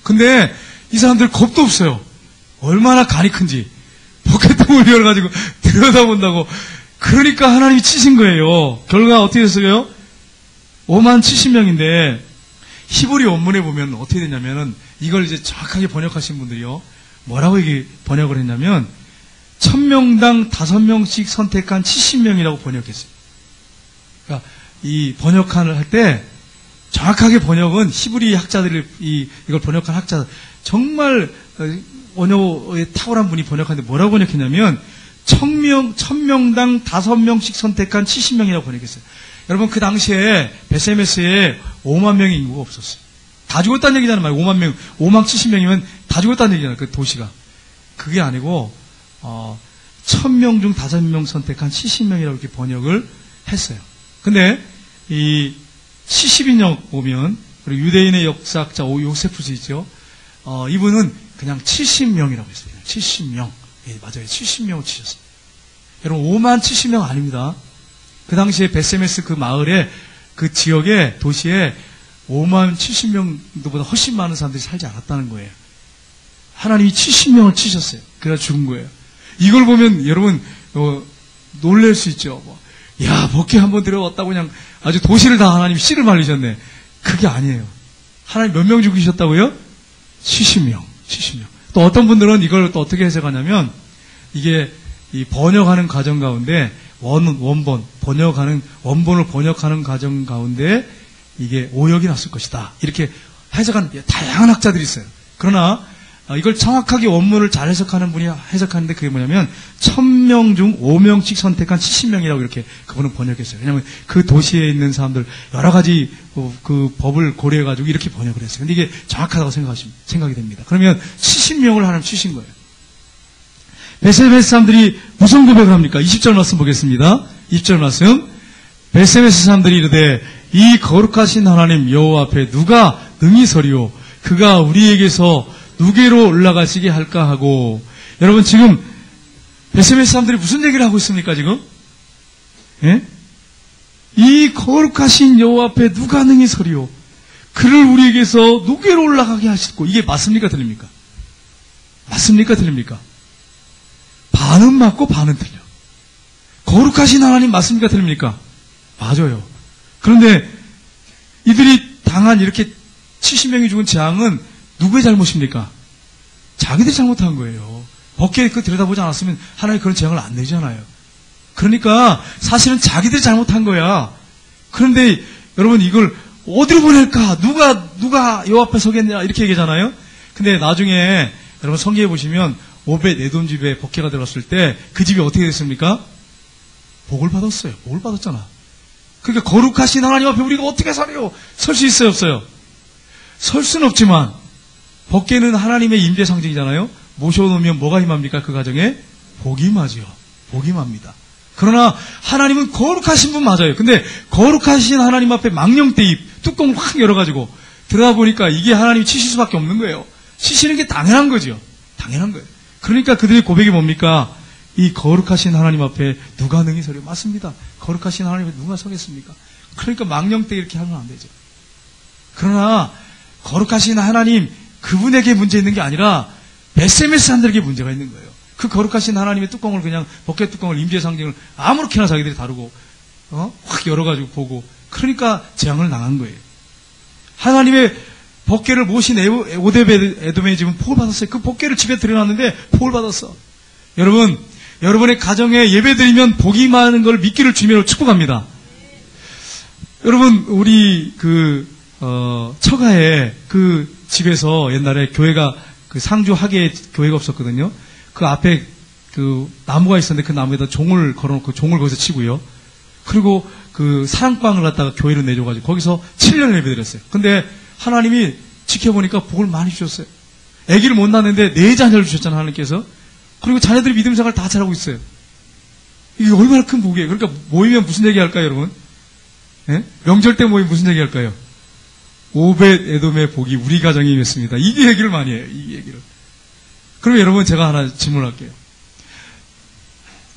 근데 이 사람들 겁도 없어요. 얼마나 간이 큰지. 벗개통을 열어가지고 들여다본다고. 그러니까 하나님이 치신 거예요. 결과가 어떻게 됐어요? 5만 70명인데 히브리 원문에 보면 어떻게 됐냐면은 이걸 이제 정확하게 번역하신 분들이요. 뭐라고 이게 번역을 했냐면 1000명당 5명씩 선택한 70명이라고 번역했어요. 그러니까 이 번역을 할 때 정확하게 번역은 히브리 학자들이 이걸 번역한 학자 정말 언어에 탁월한 분이 번역하는데 뭐라고 번역했냐면 1000명당 5명씩 선택한 70명이라고 번역했어요. 여러분 그 당시에 베세메스에 5만 명의 인구가 없었어요. 다 죽었다는 얘기잖아요. 5만 명, 5만 70명이면 다 죽었다는 얘기잖아요. 그 도시가. 그게 아니고 1000명 중 5명 선택한 70명이라고 이렇게 번역을 했어요. 근데 이 70인역 보면 그리고 유대인의 역사학자 요세푸스 있죠. 이분은 그냥 70명이라고 했어요. 70명. 예, 맞아요. 70명을 치셨어요. 여러분 5만 70명 아닙니다. 그 당시에 베세메스 그 마을에 그 지역에 도시에 5만 70명보다 훨씬 많은 사람들이 살지 않았다는 거예요. 하나님이 70명을 치셨어요. 그래서 죽은 거예요. 이걸 보면 여러분 놀랄 수 있죠. 야 벗개 한번 들어왔다고 그냥 아주 도시를 다 하나님 씨를 말리셨네. 그게 아니에요. 하나님 몇 명 죽이셨다고요? 70명. 70명. 또 어떤 분들은 이걸 또 어떻게 해석하냐면 이게 이 번역하는 과정 가운데 원본을 번역하는 과정 가운데 이게 오역이 났을 것이다. 이렇게 해석하는 다양한 학자들이 있어요. 그러나 이걸 정확하게 원문을 잘 해석하는 분이 해석하는데 그게 뭐냐면 1000명 중 5명씩 선택한 70명이라고 이렇게 그분은 번역했어요. 왜냐하면 그 도시에 있는 사람들 여러 가지 그 법을 고려해가지고 이렇게 번역을 했어요. 근데 이게 정확하다고 생각이 됩니다. 그러면 70명을 하나님 주신 거예요. 베세메스 사람들이 무슨 고백을 합니까? 20절 말씀 보겠습니다. 20절 말씀. 베세메스 사람들이 이르되 이 거룩하신 하나님 여호와 앞에 누가 능히 서리오? 그가 우리에게서 누게로 올라가시게 할까 하고. 여러분 지금 베세메스 사람들이 무슨 얘기를 하고 있습니까 지금? 예? 이 거룩하신 여호와 앞에 누가 능히 서리오? 그를 우리에게서 누게로 올라가게 하시고. 이게 맞습니까 틀립니까? 맞습니까 틀립니까? 반은 맞고 반은 틀려. 거룩하신 하나님 맞습니까 틀립니까? 맞아요. 그런데 이들이 당한 이렇게 70명이 죽은 재앙은 누구의 잘못입니까? 자기들이 잘못한 거예요. 법계에 그 들여다보지 않았으면 하나님 그런 재앙을 안 내잖아요. 그러니까 사실은 자기들이 잘못한 거야. 그런데 여러분 이걸 어디로 보낼까? 누가 요 앞에 서겠냐? 이렇게 얘기하잖아요. 근데 나중에 여러분 성경에 보시면 오벳 에돔 집에 법계가 들어갔을 때 그 집이 어떻게 됐습니까? 복을 받았어요. 복을 받았잖아. 그러니까 거룩하신 하나님 앞에 우리가 어떻게 살아요? 설 수 있어요, 없어요? 설 수는 없지만 법계는 하나님의 임재 상징이잖아요. 모셔놓으면 뭐가 임합니까? 그 가정에 복이 임하지요. 복이 임합니다. 그러나 하나님은 거룩하신 분 맞아요. 근데 거룩하신 하나님 앞에 망령대입 뚜껑을 확 열어가지고 들어가 보니까 이게 하나님이 치실 수밖에 없는 거예요. 치시는 게 당연한 거죠. 당연한 거예요. 그러니까 그들의 고백이 뭡니까? 이 거룩하신 하나님 앞에 누가 능히 서려? 맞습니다. 거룩하신 하나님 앞에 누가 서겠습니까? 그러니까 망령대 이렇게 하면 안 되죠. 그러나 거룩하신 하나님 그분에게 문제 있는 게 아니라 베세메스 사람들에게 문제가 있는 거예요. 그 거룩하신 하나님의 뚜껑을 그냥 법계 뚜껑을 임재 상징을 아무렇게나 자기들이 다루고 확 열어가지고 보고 그러니까 재앙을 당한 거예요. 하나님의 법계를 모신 오뎁 에돔의 집은 복을 받았어요. 그 법계를 집에 들여놨는데 복을 받았어. 여러분, 여러분의 가정에 예배드리면 복이 많은 걸 믿기를 주님으로 축복합니다. 여러분, 우리 처가에 그 집에서 옛날에 교회가 그 상주 하계 교회가 없었거든요. 그 앞에 그 나무가 있었는데 그 나무에다 종을 걸어놓고 종을 거기서 치고요. 그리고 그 사랑방을 갖다가 교회로 내줘가지고 거기서 7년을 예배드렸어요. 근데 하나님이 지켜보니까 복을 많이 주셨어요. 아기를 못 낳았는데 4 자녀를 주셨잖아요, 하나님께서. 그리고 자녀들이 믿음 생활을 다 잘하고 있어요. 이게 얼마나 큰 복이에요. 그러니까 모이면 무슨 얘기 할까요, 여러분? 예? 명절 때 모이면 무슨 얘기 할까요? 오벳 에돔의 복이 우리 가정에 임했습니다. 이 얘기를 많이 해요, 이 얘기를. 그럼 여러분 제가 하나 질문할게요.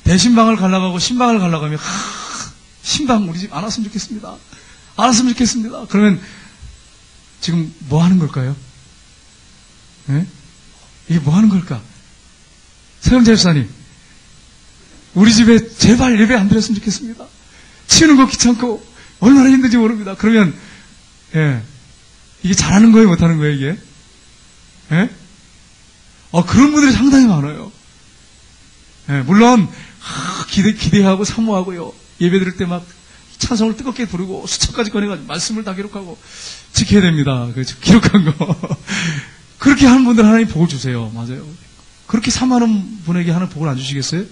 대신방을 가려고 하고 신방을 가려고 하면 신방 우리 집 안 왔으면 좋겠습니다. 안 왔으면 좋겠습니다. 그러면 지금 뭐 하는 걸까요? 예? 이게 뭐 하는 걸까? 서영자 집사님, 우리 집에 제발 예배 안 드렸으면 좋겠습니다. 치우는 거 귀찮고 얼마나 힘든지 모릅니다. 그러면 예, 이게 잘하는 거예요, 못하는 거예요, 이게? 예? 그런 분들이 상당히 많아요. 예, 물론 기대하고 사모하고요. 예배 드릴 때 막 찬송을 뜨겁게 부르고 수첩까지 꺼내가지고 말씀을 다 기록하고 지켜야 됩니다. 그 기록한 거. 그렇게 하는 분들 하나님 복을 주세요. 맞아요. 그렇게 사모하는 분에게 하는 복을 안 주시겠어요?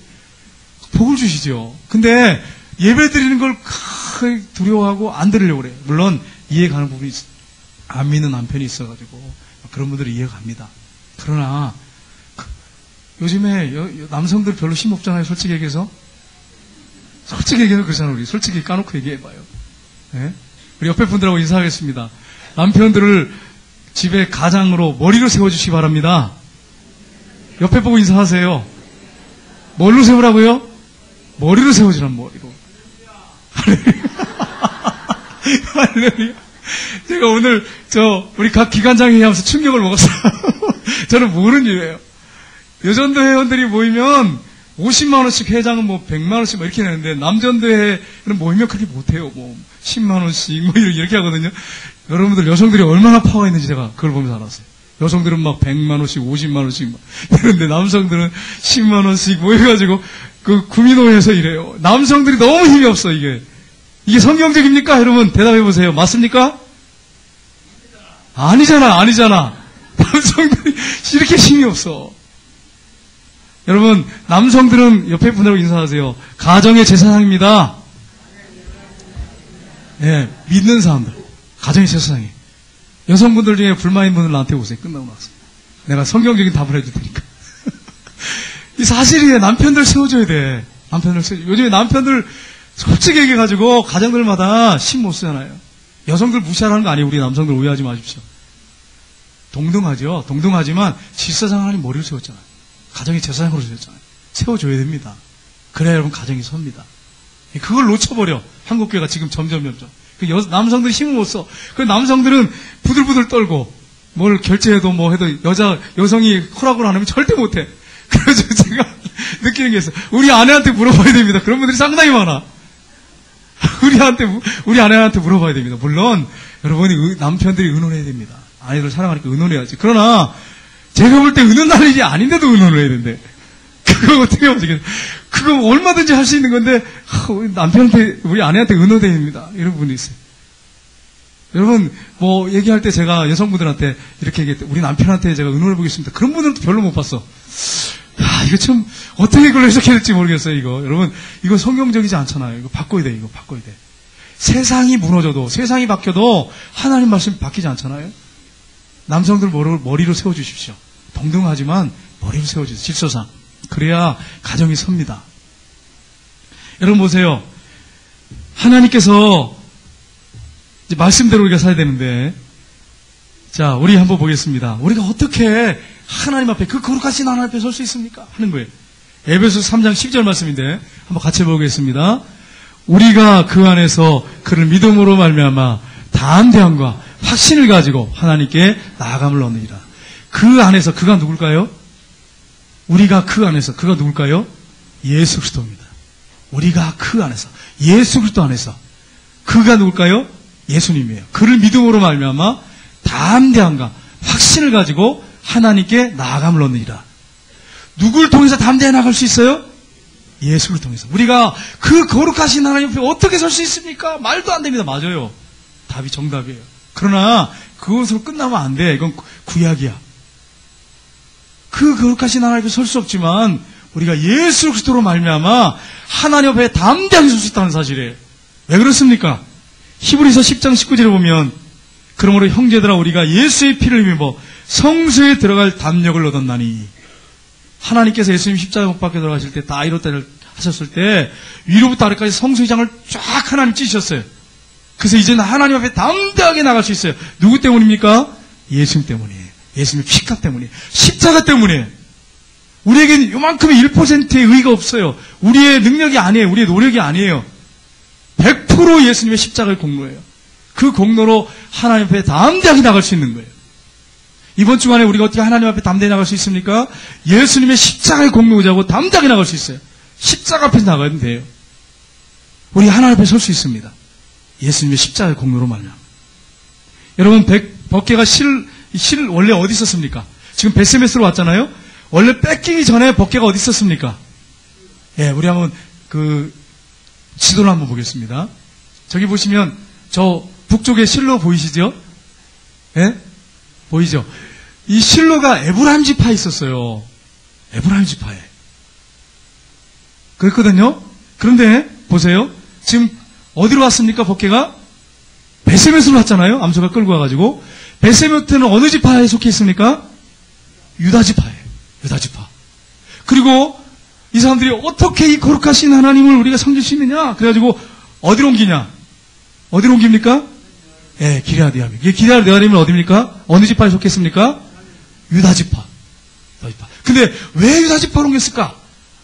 복을 주시죠. 근데 예배 드리는 걸 두려워하고 안 드리려고 그래요. 물론 이해 가는 부분이 안 믿는 남편이 있어가지고 그런 분들이 이해가 갑니다. 그러나 요즘에 남성들 별로 힘 없잖아요. 솔직히 얘기해서. 솔직히 얘기해서 그렇잖아요. 우리 솔직히 까놓고 얘기해봐요. 네? 우리 옆에 분들하고 인사하겠습니다. 남편들을 집에 가장으로 머리로 세워주시기 바랍니다. 옆에 보고 인사하세요. 뭘로 세우라고요? 머리로 세워주란 머리로. 할렐루야. 제가 오늘 우리 각 기관장 회의하면서 충격을 먹었어요. 저는 모르는 일이에요. 여전도 회원들이 모이면 50만원씩, 회장은 뭐 100만원씩 이렇게 내는데, 남전도회는 모이면 그렇게 못해요. 뭐 10만원씩 뭐 이렇게 하거든요. 여러분들 여성들이 얼마나 파워가 있는지 제가 그걸 보면서 알았어요. 여성들은 막 100만원씩, 50만원씩 막 이런데 남성들은 10만원씩 모여가지고 그 구민호에서 이래요. 남성들이 너무 힘이 없어, 이게. 이게 성경적입니까? 여러분, 대답해 보세요. 맞습니까? 아니잖아. 남성들이 이렇게 힘이 없어. 여러분, 남성들은 옆에 분들하고 인사하세요. 가정의 제사장입니다. 네, 믿는 사람들. 가정의 제사장이. 여성분들 중에 불만인 분들 나한테 오세요. 끝나고 나서. 내가 성경적인 답을 해줄 테니까. 이 사실이에요. 남편들 세워줘야 돼. 요즘에 남편들 솔직히 얘기해가지고 가정들마다 힘 못 쓰잖아요. 여성들 무시하라는 거 아니에요. 우리 남성들 오해하지 마십시오. 동등하죠. 동등하지만 질서상 하나님 머리를 세웠잖아요. 가정의 제사장으로 세웠잖아요. 세워줘야 됩니다. 그래야 여러분 가정이 섭니다. 그걸 놓쳐버려. 한국교회가 지금 점점. 남성들이 힘을 못 써. 그 남성들은 부들부들 떨고 뭘 결제해도 뭐 해도 여성이 허락을 안 하면 절대 못해. 그래서 제가 느끼는 게 있어요. 우리 아내한테 물어봐야 됩니다. 그런 분들이 상당히 많아. 우리 아내한테 물어봐야 됩니다. 물론 여러분이 남편들이 의논해야 됩니다. 아내들 사랑하니까 의논해야지. 그러나 제가 볼 때 의논할 일이 아닌데도 의논을 해야 된대. 그거 어떻게 하면 그거 얼마든지 할 수 있는 건데 남편한테 우리 아내한테 의논해야 됩니다. 이런 분이 있어요. 여러분 뭐 얘기할 때 제가 여성분들한테 이렇게 얘기했대. 우리 남편한테 제가 의논해 보겠습니다. 그런 분들도 별로 못 봤어. 야, 이거 참 어떻게 이걸 해석해야 될지 모르겠어요. 이거 여러분 이거 성경적이지 않잖아요. 이거 바꿔야 돼. 세상이 무너져도 세상이 바뀌어도 하나님 말씀이 바뀌지 않잖아요. 남성들 머리로 세워주십시오. 동등하지만 머리로 세워주세요. 질서상. 그래야 가정이 섭니다. 여러분 보세요. 하나님께서 이제 말씀대로 우리가 살아야 되는데, 자, 우리 한번 보겠습니다. 우리가 어떻게 하나님 앞에 그 거룩하신 하나님 앞에 설 수 있습니까? 하는 거예요. 에베소서 3장 10절 말씀인데 한번 같이 보겠습니다. 우리가 그 안에서 그를 믿음으로 말미암아 담대함과 확신을 가지고 하나님께 나아감을 얻느니라. 그 안에서 그가 누굴까요? 우리가 그 안에서 그가 누굴까요? 예수 그리스도입니다. 우리가 그 안에서 예수 그리스도 안에서 그가 누굴까요? 예수님이에요. 그를 믿음으로 말미암아 담대함과 확신을 가지고 하나님께 나아감을 얻느니라. 누굴 통해서 담대히 나갈 수 있어요? 예수를 통해서. 우리가 그 거룩하신 하나님 앞에 어떻게 설 수 있습니까? 말도 안 됩니다. 맞아요. 답이 정답이에요. 그러나 그것으로 끝나면 안 돼. 이건 구약이야. 그 거룩하신 하나님 앞에 설 수 없지만 우리가 예수 그리스도로 말미암아 하나님 앞에 담대하게 설 수 있다는 사실이에요. 왜 그렇습니까? 히브리서 10장 19절에 보면 그러므로 형제들아 우리가 예수의 피를 힘입어 성소에 들어갈 담력을 얻었나니. 하나님께서 예수님 십자가 못 박혀 들어가실 때 다 이렇다를 하셨을 때 위로부터 아래까지 성소의 장을 쫙 하나님 찢으셨어요. 그래서 이제는 하나님 앞에 담대하게 나갈 수 있어요. 누구 때문입니까? 예수님 때문이에요. 예수님의 피값 때문이에요. 십자가 때문에. 우리에게는 요만큼의 1%의 의의가 없어요. 우리의 능력이 아니에요. 우리의 노력이 아니에요. 100% 예수님의 십자가의 공로예요. 그 공로로 하나님 앞에 담대하게 나갈 수 있는 거예요. 이번 주간에 우리가 어떻게 하나님 앞에 담대히 나갈 수 있습니까? 예수님의 십자가의 공로 의지하고 담대하게 나갈 수 있어요. 십자가 앞에서 나가면 돼요. 우리 하나님 앞에 설 수 있습니다. 예수님의 십자가의 공로로 말이야. 여러분, 법궤가 실 원래 어디 있었습니까? 지금 베세메스로 왔잖아요? 원래 뺏기기 전에 법궤가 어디 있었습니까? 예, 우리 한번 지도를 한번 보겠습니다. 저기 보시면 저 북쪽에 실로 보이시죠? 예? 보이죠? 이 실로가 에브라임 지파에 있었어요. 에브라임 지파에. 그랬거든요? 그런데 보세요. 지금 어디로 왔습니까? 법궤가? 베세메스로 왔잖아요. 암소가 끌고 와가지고. 베세메스는 어느 지파에 속해 있습니까? 유다 지파예요. 유다 지파. 그리고 이 사람들이 어떻게 이 거룩하신 하나님을 우리가 섬길 수 있느냐? 그래가지고 어디로 옮기냐? 어디로 옮깁니까? 예, 기레아디아임. 이게 기레아디아임은 어디입니까? 어느 지파에 속했습니까? 유다 지파. 근데 왜 유다 지파로 옮겼을까?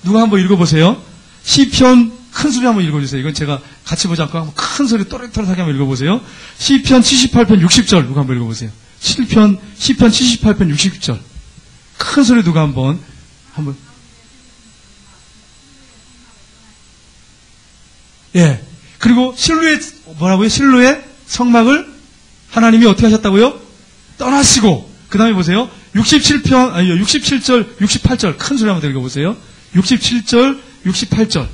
누가 한번 읽어보세요. 시편 큰 소리 한번 읽어주세요. 이건 제가 같이 보지 않고 한번 큰 소리 또렷또렷하게 한번 읽어보세요. 시편 78편 60절 누가 한번 읽어보세요. 시편 78편 60절. 큰 소리 누가 한번. 예. 그리고 실로의, 뭐라고요? 실로의 성막을 하나님이 어떻게 하셨다고요? 떠나시고. 그 다음에 보세요. 67절, 68절. 큰 소리 한번 읽어보세요. 67절, 68절.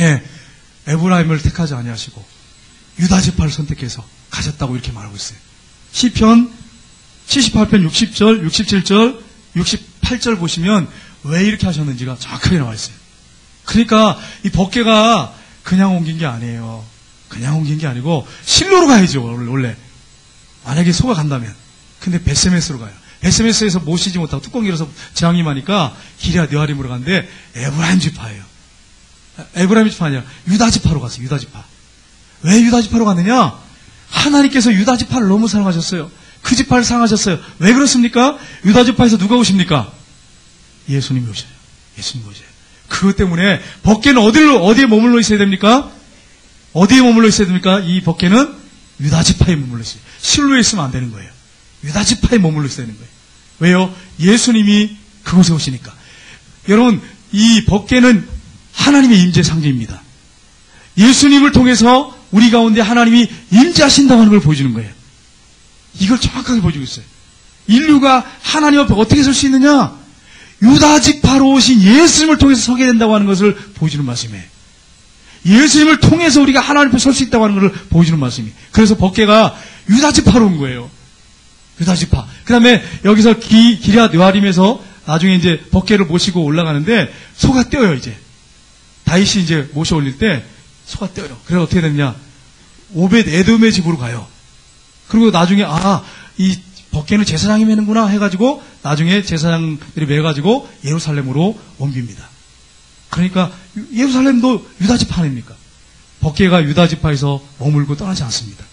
예, 에브라임을 택하지 아니하시고 유다 지파를 선택해서 가셨다고 이렇게 말하고 있어요. 시편 78편 60절, 67절, 68절 보시면 왜 이렇게 하셨는지가 정확하게 나와 있어요. 그러니까 이 법궤가 그냥 옮긴 게 아니에요. 그냥 옮긴 게 아니고 실로로 가야죠, 원래. 만약에 소가 간다면. 근데 베세메스로 가요. 베세메스에서 모시지 못하고 뚜껑 열어서 재앙이 많으니까 기랴 느하림으로 갔는데 에브라임 지파예요. 에브라임 지파 아니라 유다 지파로 갔어요. 유다 지파. 왜 유다 지파로 갔느냐? 하나님께서 유다 지파를 너무 사랑하셨어요. 그 지파를 사랑하셨어요. 왜 그렇습니까? 유다 지파에서 누가 오십니까? 예수님이 오셔요. 예수님이 오셔요. 그것 때문에 법궤는 어디에 머물러 있어야 됩니까? 어디에 머물러 있어야 됩니까? 이 법궤는 유다 지파에 머물러 있어요. 실로에 있으면 안 되는 거예요. 유다 지파에 머물러 있어야 되는 거예요. 왜요? 예수님이 그곳에 오시니까. 여러분, 이 법궤는 하나님의 임재 상징입니다. 예수님을 통해서 우리 가운데 하나님이 임재하신다고 하는 걸 보여주는 거예요. 이걸 정확하게 보여주고 있어요. 인류가 하나님 앞에 어떻게 설 수 있느냐? 유다 지파로 오신 예수님을 통해서 서게 된다고 하는 것을 보여주는 말씀이에요. 예수님을 통해서 우리가 하나님 앞에 설 수 있다고 하는 것을 보여주는 말씀이에요. 그래서 법궤가 유다 지파로 온 거예요. 유다 지파. 그 다음에 여기서 기랴 느하림에서 나중에 이제 법궤를 모시고 올라가는데 소가 떼어요, 이제. 다윗이 이제 모셔 올릴 때 소가 떼어요. 그래서 어떻게 됐냐? 오벳 에돔의 집으로 가요. 그리고 나중에 이 법궤는 제사장이 매는구나 해가지고 나중에 제사장들이 매가지고 예루살렘으로 옮깁니다. 그러니까 예루살렘도 유다 지파 아닙니까? 법궤가 유다 지파에서 머물고 떠나지 않습니다.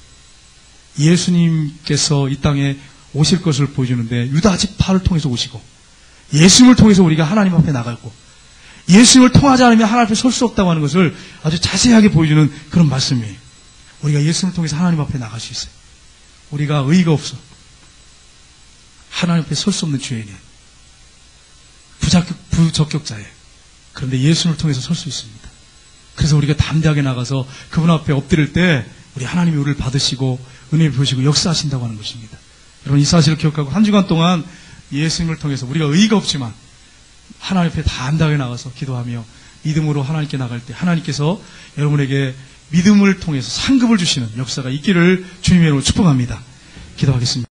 예수님께서 이 땅에 오실 것을 보여주는데 유다 지파를 통해서 오시고 예수님을 통해서 우리가 하나님 앞에 나가고 예수님을 통하지 않으면 하나님 앞에 설 수 없다고 하는 것을 아주 자세하게 보여주는 그런 말씀이에요. 우리가 예수님을 통해서 하나님 앞에 나갈 수 있어요. 우리가 의의가 없어. 하나님 앞에 설 수 없는 죄인이에요. 부적격자예요. 그런데 예수님을 통해서 설 수 있습니다. 그래서 우리가 담대하게 나가서 그분 앞에 엎드릴 때 우리 하나님이 우리를 받으시고 은혜를 보시고 역사하신다고 하는 것입니다. 여러분 이 사실을 기억하고 한 주간 동안 예수님을 통해서 우리가 의의가 없지만 하나님 앞에 담대하게 나가서 기도하며 믿음으로 하나님께 나갈 때 하나님께서 여러분에게 믿음을 통해서 상급을 주시는 역사가 있기를 주님의 이름으로 축복합니다. 기도하겠습니다.